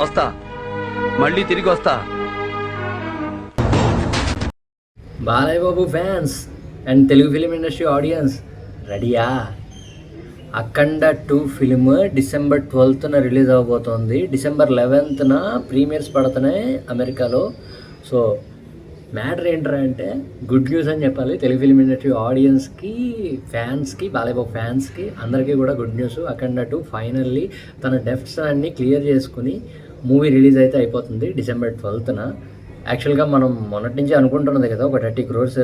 వస్తా, మళ్ళీ తిరిగి వస్తా. Balayya Babu fans and Telugu film industry audience రెడీయా? అఖండ 2 ఫిలిం డిసెంబర్ 12న రిలీజ్ అవబోతోంది. డిసెంబర్ 11న ప్రీమియర్స్ పడుతున్నాయి అమెరికాలో. సో మ్యాటర్ ఏంటంటే గుడ్ న్యూస్ అని చెప్పాలి తెలుగు ఫిలిం ఇండస్ట్రీ ఆడియన్స్కి, ఫ్యాన్స్కి, బాలయ్య బాబు ఫ్యాన్స్కి అందరికీ కూడా గుడ్ న్యూస్. అఖండ 2 ఫైనల్లీ తన డెఫ్ట్స్ అన్నీ క్లియర్ చేసుకుని మూవీ రిలీజ్ అయితే అయిపోతుంది డిసెంబర్ 12న. యాక్చువల్గా మనం మొన్నటి నుంచి అనుకుంటున్నది కదా, ఒక 30 crores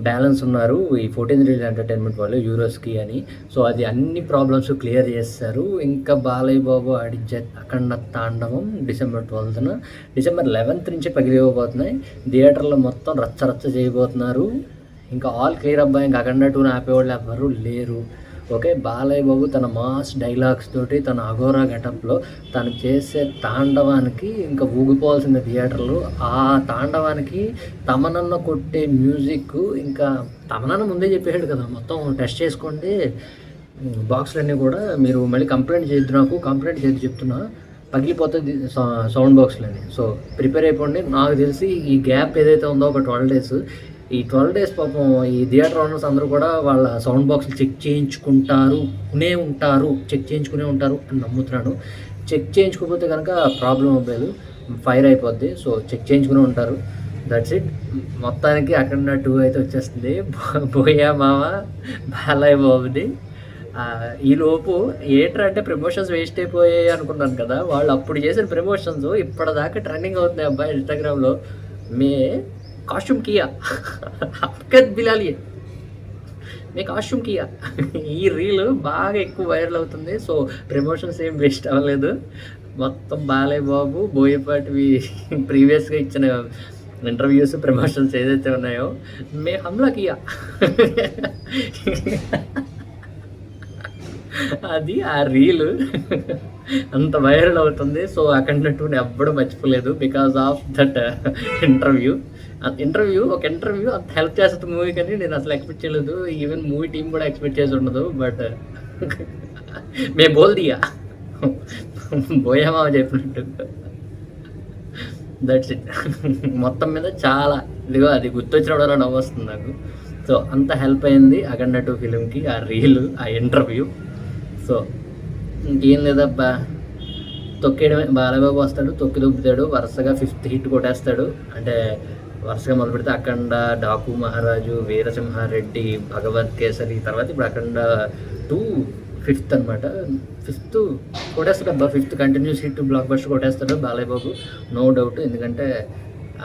బ్యాలెన్స్ ఉన్నారు ఈ 14th రిలీజ్ ఎంటర్టైన్మెంట్ వాళ్ళు యూరోస్కి అని. సో అది అన్ని ప్రాబ్లమ్స్ క్లియర్ చేస్తారు. ఇంకా బాలయ్య బాబు ఆడించే అఖండ తాండవం డిసెంబర్ 12న, డిసెంబర్ 11th నుంచి పగిలిపోతున్నాయి. థియేటర్లో మొత్తం రచ్చ చేయబోతున్నారు. ఇంకా ఆల్ క్లియర్ అబ్బాయి, ఇంకా అఖండ 2ని ఆపేవాళ్ళు ఎవ్వరూ లేరు. ఓకే, బాలయ్య బాబు తన మాస్ డైలాగ్స్ తోటి, తన అఘోరా గెటప్లో తను చేసే తాండవానికి ఇంకా ఊగిపోవాల్సిన థియేటర్లు. ఆ తాండవానికి తమనన్న కొట్టే మ్యూజిక్, ఇంకా తమనన్న ముందే చెప్పేసాడు కదా, మొత్తం టెస్ట్ చేసుకోండి బాక్స్లన్నీ కూడా, మీరు మళ్ళీ కంప్లైంట్ చేయొద్దు, నాకు కంప్లైంట్ చేయొద్దు చెప్తున్నా, పగిలిపోతుంది సౌండ్ బాక్స్లని. సో ప్రిపేర్ అయిపోండి. నాకు తెలిసి ఈ గ్యాప్ ఏదైతే ఉందో ఒక 12 days, ఈ 12 days పాపం ఈ థియేటర్ ఓనర్స్ అందరూ కూడా వాళ్ళ సౌండ్ బాక్స్లు చెక్ చేయించుకునే ఉంటారు అని నమ్ముతున్నాను. చెక్ చేయించుకోకపోతే కనుక ప్రాబ్లం అవ్వలేదు, ఫైర్ అయిపోద్ది. సో చెక్ చేయించుకునే ఉంటారు. That's it. మొత్తానికి అఖండ 2 అయితే వచ్చేస్తుంది. బోయా మామ బాలయ్య బాబుది. ఈలోపు ఏంటంటే ప్రమోషన్స్ వేస్ట్ అయిపోయాయి అనుకున్నాను కదా, వాళ్ళు అప్పుడు చేసిన ప్రమోషన్స్ ఇప్పటిదాకా ట్రెండింగ్ అవుతున్నాయి అబ్బాయి ఇన్స్టాగ్రామ్లో. కాస్ట్యూమ్ కియా హర్కత్ బిలాలి మే కాస్ట్యూమ్ కియా, ఈ రీల్ బాగా ఎక్కువ వైరల్ అవుతుంది. సో ప్రమోషన్స్ ఏం వేస్ట్ అవ్వలేదు. మొత్తం బాలయ్య బాబు బోయపాటివి ప్రీవియస్గా ఇచ్చిన ఇంటర్వ్యూస్, ప్రమోషన్స్ ఏదైతే ఉన్నాయో మే హమ్లా కియా అది ఆ రీల్ అంత వైరల్ అవుతుంది. సో అఖండ 2ని ఎవ్వడూ మర్చిపోలేదు బికాస్ ఆఫ్ దట్ ఇంటర్వ్యూ. ఒక ఇంటర్వ్యూ అంత హెల్ప్ చేస్తుంది మూవీ, కానీ నేను అసలు ఎక్స్పెక్ట్ చేయలేదు. ఈవెన్ మూవీ టీం కూడా ఎక్స్పెక్ట్ చేసి ఉండదు. బట్ మే బోల్ దియా బోయామా చెప్పినట్టు. That's it. మొత్తం మీద చాలా ఇదిగో అది గుర్తొచ్చినప్పుడు నవ్వు వస్తుంది నాకు. సో అంత హెల్ప్ అయింది అఖండ 2 ఫిలింకి ఆ రీల్, ఆ ఇంటర్వ్యూ. సో ఇంకేం లేదబ్బా, తొక్కేయడమే. బాలయ్యబాబు వస్తాడు, తొక్కి దొబ్బుతాడు, వరుసగా 5th హిట్ కొట్టేస్తాడు. అంటే వరుసగా మొదలు పెడితే అఖండ, డాకు మహారాజు, వీరసింహారెడ్డి, భగవత్ కేసరి, తర్వాత ఇప్పుడు అఖండ 2 5th అనమాట. 5th కొట్టేస్తాడు అబ్బా. 5th continuous hit blockbuster కొట్టేస్తాడు బాలయ్య బాబు, నో డౌట్. ఎందుకంటే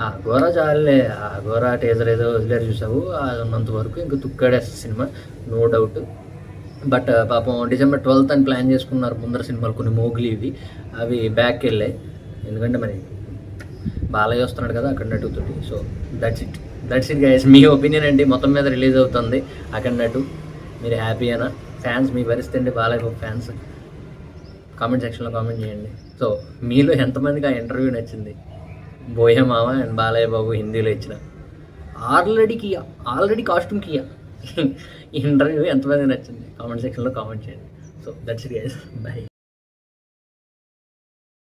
ఆ గోరా చాలే, ఆ గోరా టేజర్ ఏదో వదిలేరు చూసావు, ఉన్నంత వరకు ఇంకా తుక్కాడేస్తుంది సినిమా, నో డౌట్. బట్ పాపం డిసెంబర్ 12th అని ప్లాన్ చేసుకున్నారు ముందర సినిమాలు కొన్ని, మోగ్లీ ఇవి, అవి బ్యాక్ వెళ్ళాయి. ఎందుకంటే మరి బాలయ్య వస్తున్నాడు కదా అఖండ 2 తోటి. So that's it guys. Me opinion అండి. మొత్తం మీద రిలీజ్ అవుతుంది అఖండ 2. మీరు హ్యాపీయేనా? ఫ్యాన్స్ మీ పరిస్థితి అండి, బాలయ్య బాబు ఫ్యాన్స్ కామెంట్ సెక్షన్లో కామెంట్ చేయండి. సో మీలో ఎంతమందికి ఆ ఇంటర్వ్యూ నచ్చింది? బోయే మామ అండ్ బాలయ్య బాబు హిందీలో ఇచ్చిన ఆల్రెడీ కాస్ట్యూమ్ కియా ఈ ఇంటర్వ్యూ ఎంతమందికి నచ్చింది? కామెంట్ సెక్షన్లో కామెంట్ చేయండి. So that's it guys, by.